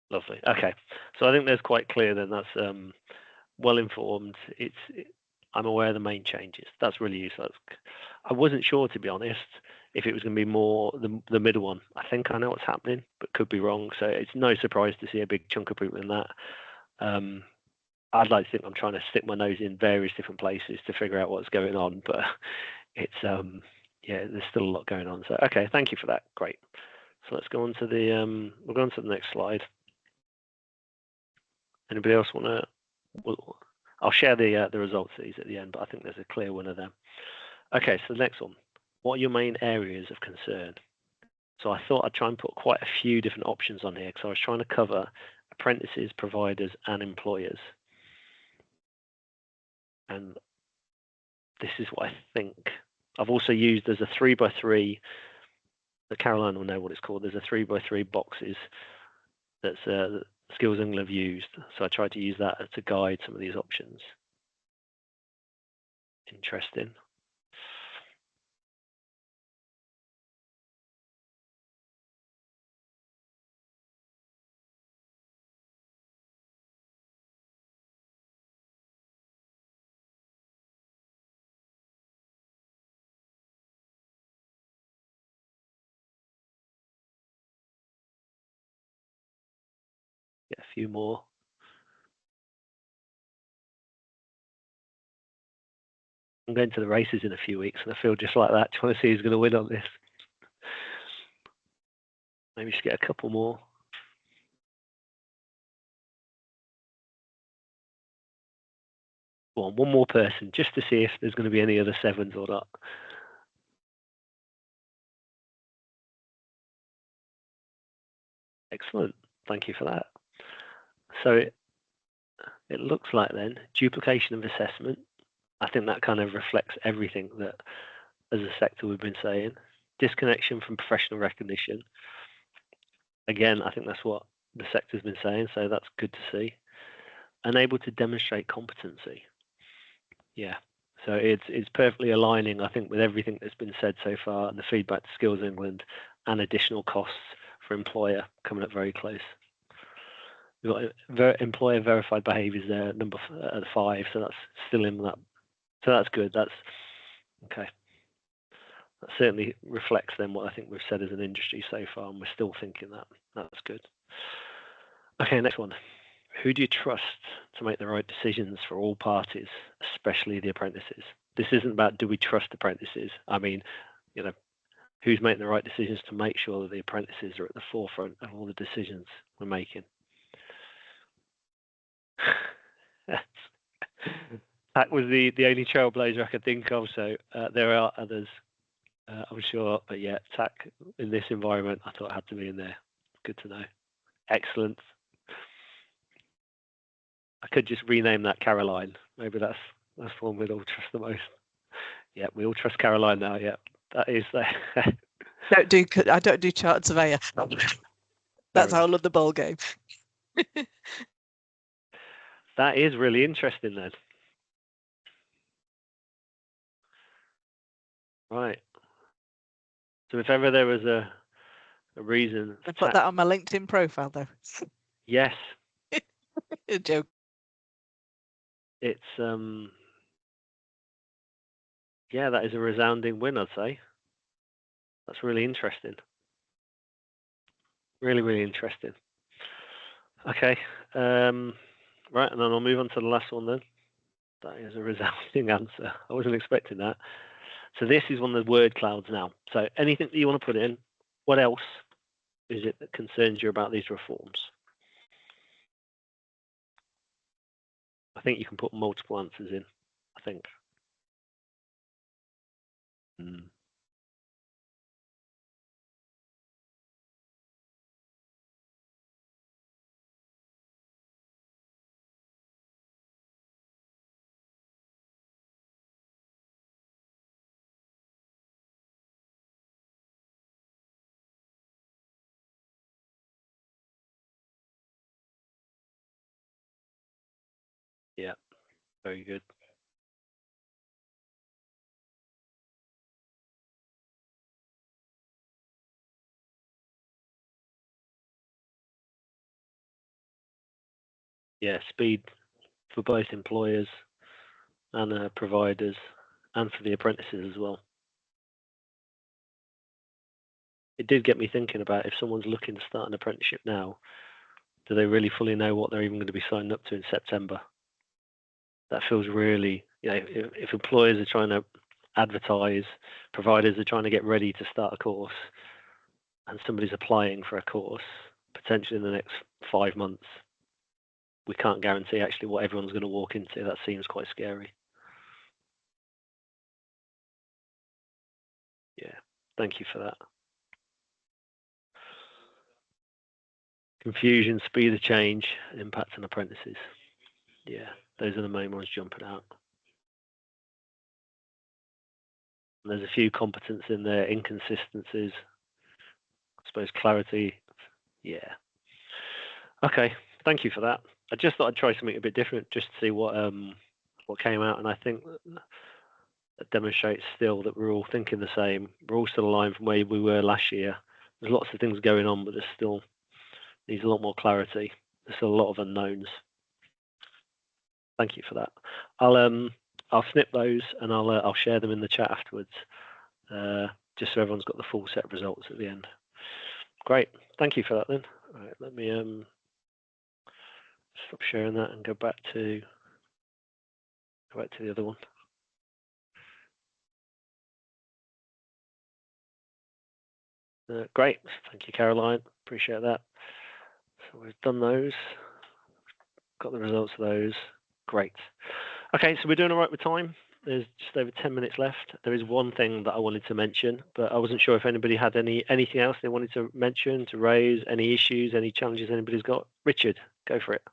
lovely. Okay, so I think that's quite clear then. That's well informed. I'm aware of the main changes. That's really useful. I wasn't sure, to be honest, if it was going to be more the middle one. I think I know what's happening, but could be wrong. So it's no surprise to see a big chunk of people in that. I'd like to think I'm trying to stick my nose in various different places to figure out what's going on, but it's yeah, there's still a lot going on. So okay, thank you for that. Great. So let's go on to the we'll go on to the next slide. Anybody else want to? I'll share the results of these at the end, but I think there's a clear winner there. Okay, so the next one. What are your main areas of concern? So I thought I'd try and put quite a few different options on here because I was trying to cover apprentices, providers, and employers. And this is what I think. I've also used, there's a 3x3, that Caroline will know what it's called. There's a 3x3 boxes that's Skills England have used. So I tried to use that to guide some of these options. Interesting. Get a few more. I'm going to the races in a few weeks and I feel just like that, trying to see who's going to win on this. Maybe just get a couple more. Go on, one more person, just to see if there's going to be any other 7s or not. Excellent, thank you for that. So it looks like then, duplication of assessment. I think that kind of reflects everything that, as a sector, we've been saying. Disconnection from professional recognition. Again, I think that's what the sector's been saying, so that's good to see. Unable to demonstrate competency. Yeah, so it's perfectly aligning, I think, with everything that's been said so far, and the feedback to Skills England, and additional costs for employer coming up very close. We've got employer verified behaviours there, number 5, so that's still in that. So that's good. That's okay. That certainly reflects then what I think we've said as an industry so far, and we're still thinking that. That's good. Okay, next one. Who do you trust to make the right decisions for all parties, especially the apprentices? This isn't about do we trust apprentices. I mean, you know, who's making the right decisions to make sure that the apprentices are at the forefront of all the decisions we're making. That was the only trailblazer I could think of, so there are others, I'm sure, but yeah, TAC in this environment I thought had to be in there. Good to know. Excellent. I could just rename that Caroline. Maybe that's one we'd all trust the most. Yeah, we all trust Caroline now. Yeah, that is there.
I don't do chartered surveyor. That's how I love the ball game.
That is really interesting then. Right. So if ever there was a reason,
I put that on my LinkedIn profile though.
Yes.
A joke.
It's yeah, that is a resounding win, I'd say. That's really interesting. Really, really interesting. Okay. Right, and then I'll move on to the last one then. That is a resounding answer. I wasn't expecting that. So this is one of the word clouds now. So anything that you want to put in, what else is it that concerns you about these reforms? I think you can put multiple answers in, I think. Yeah, very good. Yeah, speed for both employers and providers, and for the apprentices as well. It did get me thinking about if someone's looking to start an apprenticeship now, do they really fully know what they're even going to be signed up to in September? That feels really, if employers are trying to advertise, providers are trying to get ready to start a course, and somebody's applying for a course, potentially in the next 5 months, we can't guarantee actually what everyone's going to walk into. That seems quite scary. Yeah, thank you for that. Confusion, speed of change, and impact on apprentices. Yeah, those are the main ones jumping out. And there's a few competence in there, inconsistencies, I suppose clarity. Yeah. Okay, thank you for that. I just thought I'd try something a bit different just to see what came out, and I think that demonstrates still that we're all thinking the same. We're all still aligned from where we were last year. There's lots of things going on, but there's still needs a lot more clarity. There's still a lot of unknowns. Thank you for that. I'll snip those and I'll share them in the chat afterwards, just so everyone's got the full set of results at the end. Great, thank you for that then. All right, let me stop sharing that and go back to the other one. Great, thank you, Caroline. Appreciate that. So we've done those, got the results of those. Great. Okay, so we're doing all right with time. There's just over 10 minutes left. There is one thing that I wanted to mention, but I wasn't sure if anybody had anything else they wanted to mention, to raise, any issues, any challenges anybody's got. Richard, go for it.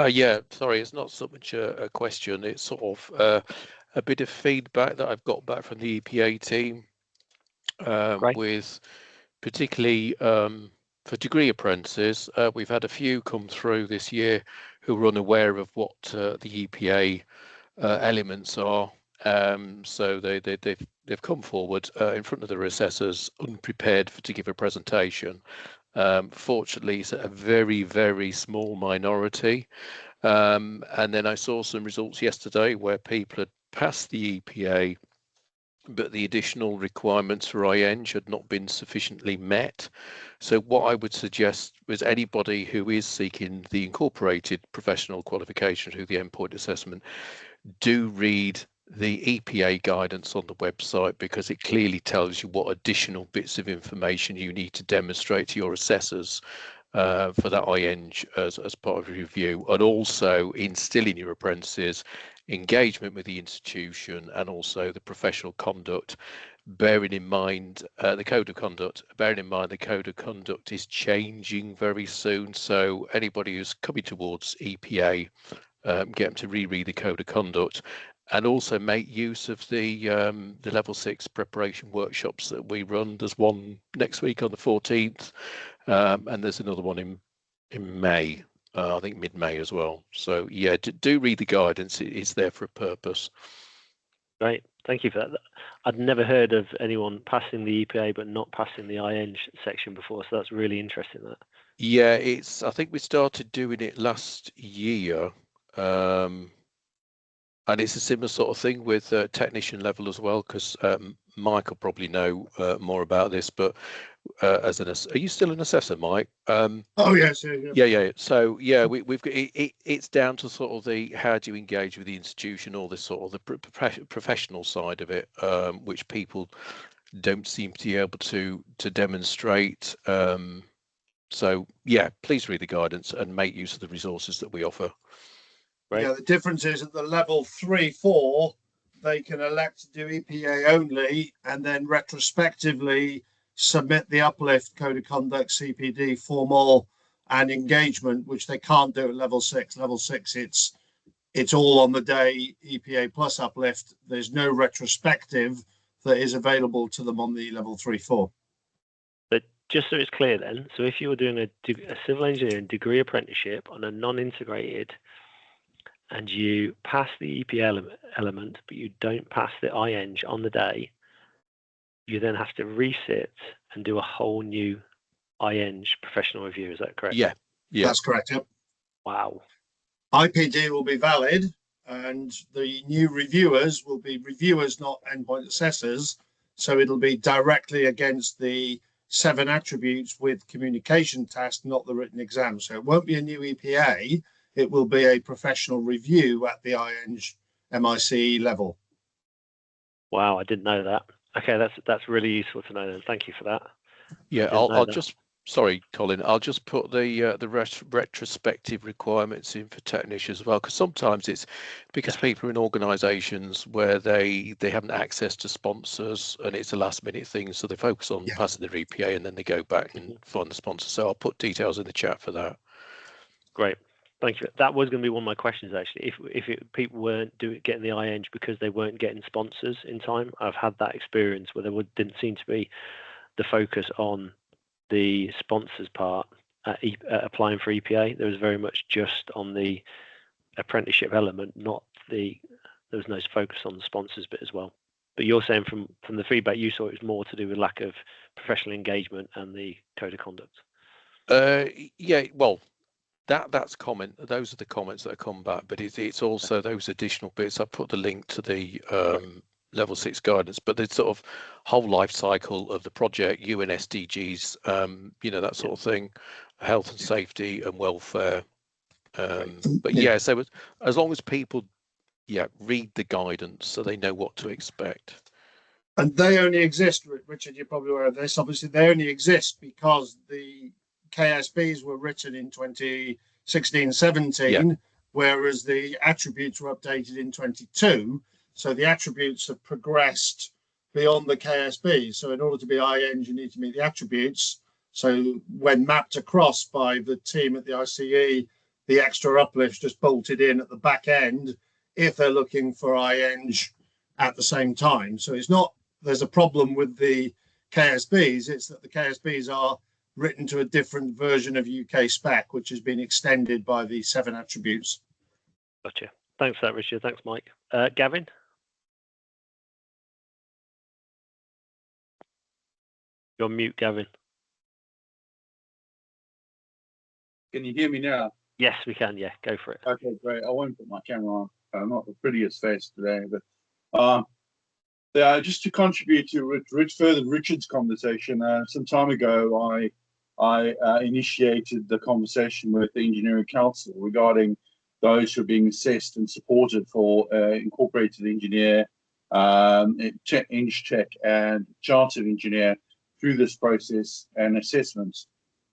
Yeah, sorry, it's not so much a question. It's sort of a bit of feedback that I've got back from the EPA team, with particularly for degree apprentices. We've had a few come through this year who are unaware of what the EPA elements are. So they've come forward in front of their assessors unprepared to give a presentation. Fortunately, it's a very, very small minority. And then I saw some results yesterday where people had passed the EPA, but the additional requirements for IEng had not been sufficiently met. So what I would suggest was anybody who is seeking the incorporated professional qualification through the endpoint assessment, do read the EPA guidance on the website, because it clearly tells you what additional bits of information you need to demonstrate to your assessors for that IEng as part of your review, and also instilling your apprentices engagement with the institution and also the professional conduct, bearing in mind the code of conduct. Bearing in mind the code of conduct is changing very soon, so anybody who's coming towards EPA, get them to reread the code of conduct, and also make use of the level 6 preparation workshops that we run. There's one next week on the 14th, and there's another one in May, I think mid-May as well. So yeah, do read the guidance. It's there for a purpose. Great, thank you for that. I'd never heard of anyone passing the EPA but not passing the IEng section before, so that's really interesting. That. Yeah, I think we started doing it last year. And it's a similar sort of thing with technician level as well, because Mike will probably know more about this. But are you still an assessor, Mike?
Oh yes, yeah.
Yeah. So yeah, we've got it's down to sort of the how do you engage with the institution, or the sort of the professional side of it, which people don't seem to be able to demonstrate. So yeah, please read the guidance and make use of the resources that we offer.
Right. Yeah, the difference is at the level 3-4, they can elect to do EPA only and then retrospectively submit the uplift code of conduct, CPD, formal and engagement, which they can't do at level 6. Level 6, it's all on the day, EPA plus uplift. There's no retrospective that is available to them on the level 3-4.
But just so it's clear then, so if you were doing a civil engineering degree apprenticeship on a non-integrated and you pass the EPA element, but you don't pass the IEng on the day, you then have to resit and do a whole new IEng professional review. Is that correct?
Yeah,
That's correct. Yep.
Wow.
IPD will be valid, and the new reviewers will be reviewers, not endpoint assessors. So it'll be directly against the 7 attributes with communication task, not the written exam. So it won't be a new EPA. It will be a professional review at the IEng MICE level.
Wow, I didn't know that. Okay, that's really useful to know then. Thank you for that.
yeah. I'll just, sorry, Colin, I'll just put the retrospective requirements in for technicians as well, because sometimes it's because people are in organisations where they haven't access to sponsors and it's a last minute thing, so they focus on passing their EPA and then they go back and find the sponsor. So I'll put details in the chat for that. Great.
Thank you. That was going to be one of my questions actually. If people weren't getting the IEng because they weren't getting sponsors in time, I've had that experience where there didn't seem to be the focus on the sponsors part at applying for EPA. There was very much just on the apprenticeship element, there was no focus on the sponsors bit as well. But you're saying from the feedback you saw, it was more to do with lack of professional engagement and the code of conduct.
Yeah, well, that's comment. Those are the comments that have come back, but it's also those additional bits. I put the link to the level 6 guidance, but the sort of whole life cycle of the project, UN SDGs, that sort of thing, health and safety and welfare. But yeah, so as long as people read the guidance so they know what to expect.
And they only exist, Richard, you're probably aware of this, obviously they only exist because the KSBs were written in 2016-17, whereas the attributes were updated in 22. So the attributes have progressed beyond the KSB. So in order to be IEng, you need to meet the attributes. So when mapped across by the team at the ICE, the extra uplifts just bolted in at the back end if they're looking for IEng at the same time. So it's not, there's a problem with the KSBs, it's that the KSBs are written to a different version of UK spec, which has been extended by the 7 attributes.
Gotcha. Thanks for that, Richard. Thanks, Mike. Gavin? You're on mute, Gavin.
Can you hear me now?
Yes, we can. Yeah, go for it.
Okay, great. I won't put my camera on. I'm not the prettiest face today, but just to contribute to further Richard's conversation, some time ago, I initiated the conversation with the Engineering Council regarding those who are being assessed and supported for incorporated engineer, Eng Tech, and chartered engineer through this process and assessments.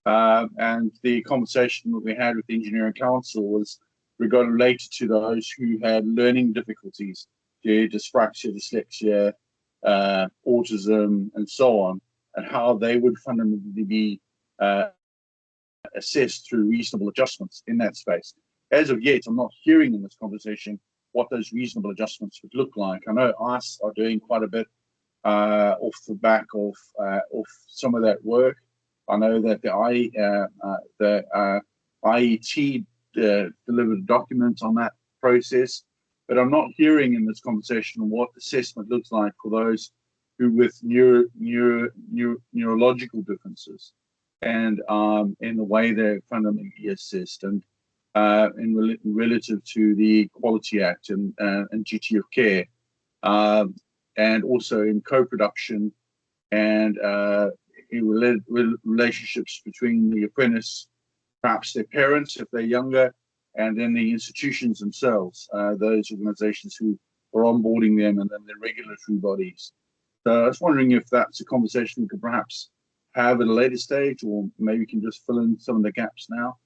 And the conversation that we had with the Engineering Council was related to those who had learning difficulties, dyspraxia, dyslexia, autism, and so on, and how they would fundamentally be assessed through reasonable adjustments in that space. As of yet, I'm not hearing in this conversation what those reasonable adjustments would look like. I know ICE are doing quite a bit off the back of some of that work. I know that the IET delivered a document on that process, but I'm not hearing in this conversation what assessment looks like for those who with neurological differences, and in the way they're fundamentally assessed, and relative to the Quality Act and duty of care, and also in co-production and in relationships between the apprentice, perhaps their parents if they're younger, and then the institutions themselves, those organizations who are onboarding them, and then the regulatory bodies. So I was wondering if that's a conversation we could perhaps have at a later stage, or maybe we can just fill in some of the gaps now.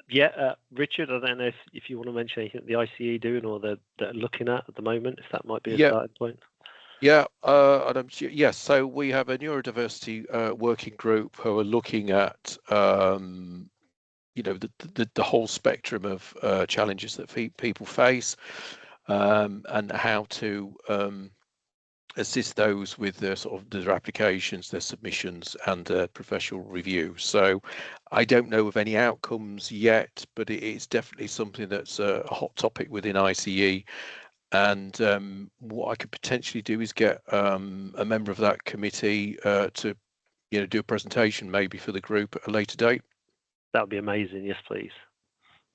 Yeah, Richard, I don't know if you want to mention anything the ICE doing or they're looking at the moment, if that might be a starting point.
Yeah, yes. So we have a neurodiversity working group who are looking at, the whole spectrum of challenges that people face, and how to assist those with their sort of their applications, their submissions, and professional review. So I don't know of any outcomes yet, but it's definitely something that's a hot topic within ICE. And what I could potentially do is get a member of that committee to do a presentation maybe for the group at a later date.
That would be amazing. Yes, please.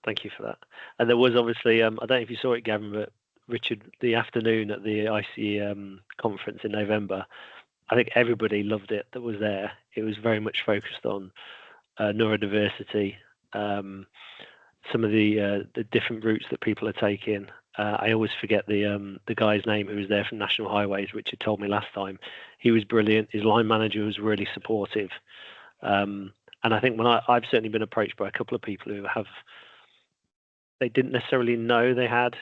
Thank you for that. And there was obviously, I don't know if you saw it, Gavin, but Richard, the afternoon at the ICE conference in November, I think everybody loved it that was there. It was very much focused on neurodiversity, some of the different routes that people are taking. I always forget the guy's name who was there from National Highways. Richard told me last time. He was brilliant. His line manager was really supportive. And I think when I've certainly been approached by a couple of people who they didn't necessarily know they had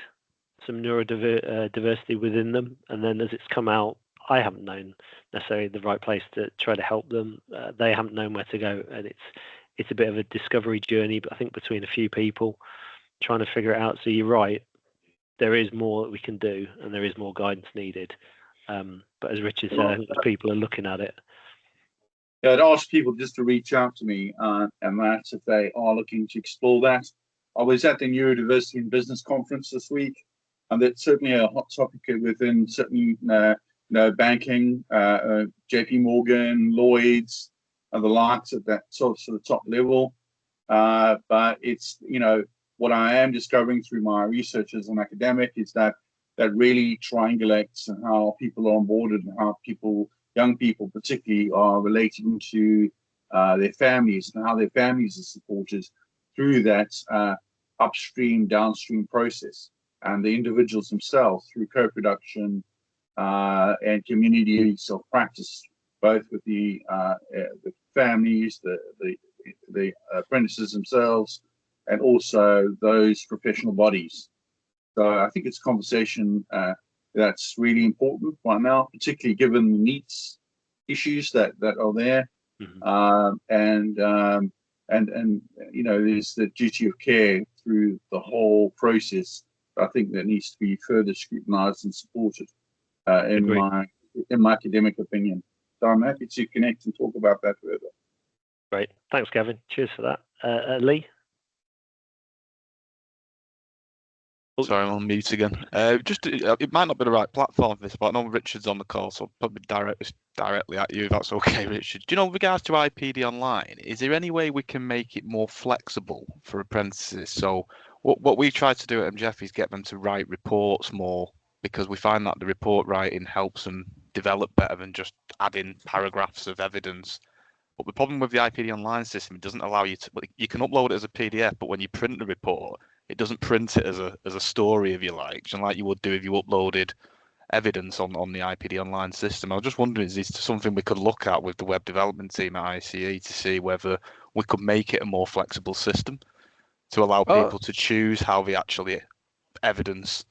some neurodiversity within them, and then as it's come out, I haven't known necessarily the right place to try to help them. They haven't known where to go, and it's a bit of a discovery journey. But I think between a few people trying to figure it out. So you're right, there is more that we can do, and there is more guidance needed. But as Richard said, I think people are looking at it.
Yeah, I'd ask people just to reach out to me, and that's if they are looking to explore that. I was at the Neurodiversity in Business conference this week, and that's certainly a hot topic within certainly banking, JP Morgan, Lloyd's, and the likes at that sort of top level. But it's what I am discovering through my research as an academic is that really triangulates how people are onboarded and how young people particularly are relating to their families and how their families are supported through that upstream, downstream process, and the individuals themselves through co-production and community self-practice, both with the families, the apprentices themselves, and also those professional bodies. So I think it's a conversation that's really important right now, particularly given the needs issues that are there, and there's the duty of care through the whole process. I think that needs to be further scrutinised and supported, in my academic opinion. So I'm happy to connect and talk about that further.
Great, thanks, Gavin. Cheers for that, Lee.
Sorry, I'm on mute again. It might not be the right platform for this, but I know Richard's on the call, so I'll probably direct this directly at you if that's okay, Richard. Do you know, with regards to IPD Online, is there any way we can make it more flexible for apprentices? So what we try to do at MGF is get them to write reports more, because we find that the report writing helps them develop better than just adding paragraphs of evidence. But the problem with the IPD Online system, it doesn't allow you to. You can upload it as a PDF, but when you print the report, it doesn't print it as a story, if you like, like you would do if you uploaded evidence on the IPD Online system. I was just wondering, is this something we could look at with the web development team at ICE to see whether we could make it a more flexible system to allow people to choose how they actually evidence?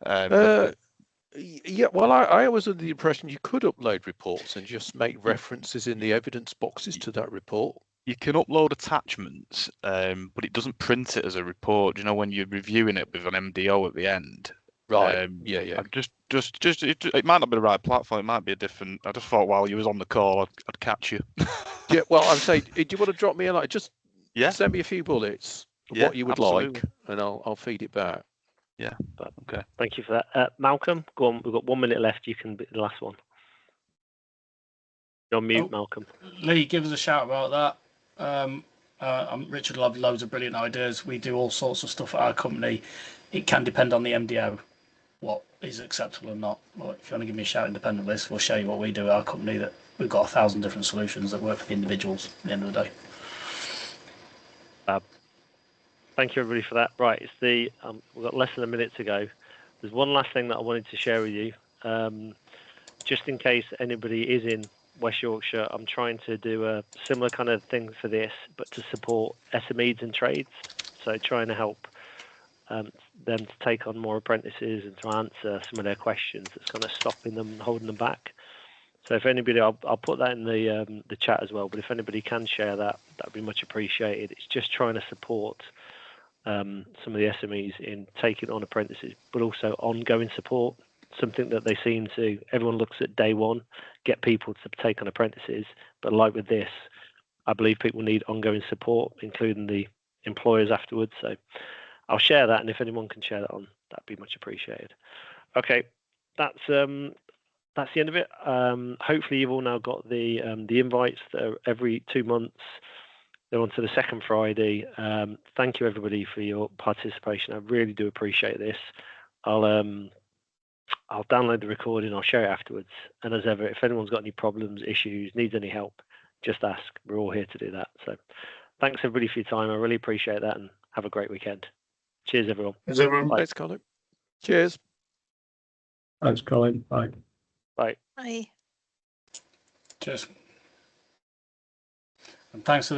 Yeah, well, I was under the impression you could upload reports and just make references in the evidence boxes to that report.
You can upload attachments, but it doesn't print it as a report. You know, when you're reviewing it with an MDO at the end.
Right. Yeah.
It might not be the right platform. It might be a different. I just thought while you was on the call, I'd catch you.
Yeah. Well, I'm saying, do you want to drop me a line? Just send me a few bullets of what you would like, and I'll feed it back.
Yeah. Okay.
Thank you for that, Malcolm. Go on. We've got 1 minute left. You can be the last one. You're on mute, Malcolm.
Lee, give us a shout about that. Richard will have loads of brilliant ideas. We do all sorts of stuff at our company. It can depend on the MDO, what is acceptable and not. Well, if you want to give me a shout independently, we'll show you what we do at our company. That we've got 1,000 different solutions that work for the individuals at the end of the day.
Thank you, everybody, for that. Right, it's we've got less than a minute to go. There's one last thing that I wanted to share with you. Just in case anybody is in West Yorkshire, I'm trying to do a similar kind of thing for this, but to support SMEs and trades. So trying to help them to take on more apprentices and to answer some of their questions that's kind of stopping them and holding them back. So if anybody, I'll put that in the chat as well, but if anybody can share that, that'd be much appreciated. It's just trying to support some of the SMEs in taking on apprentices, but also ongoing support. something that they seem to, everyone looks at day one, get people to take on apprentices. But like with this, I believe people need ongoing support, including the employers afterwards. So I'll share that, and if anyone can share that on, that'd be much appreciated. Okay, that's the end of it. Hopefully you've all now got the invites that are every 2 months. They're on to the second Friday. Thank you everybody for your participation. I really do appreciate this. I'll download the recording, I'll share it afterwards. And as ever, if anyone's got any problems, issues, needs any help, just ask. We're all here to do that. So thanks everybody for your time. I really appreciate that, and have a great weekend. Cheers everyone.
Thanks, everyone.
Thanks, Colin. Cheers.
Thanks, Colin. Bye.
Bye.
Bye.
Cheers. And thanks for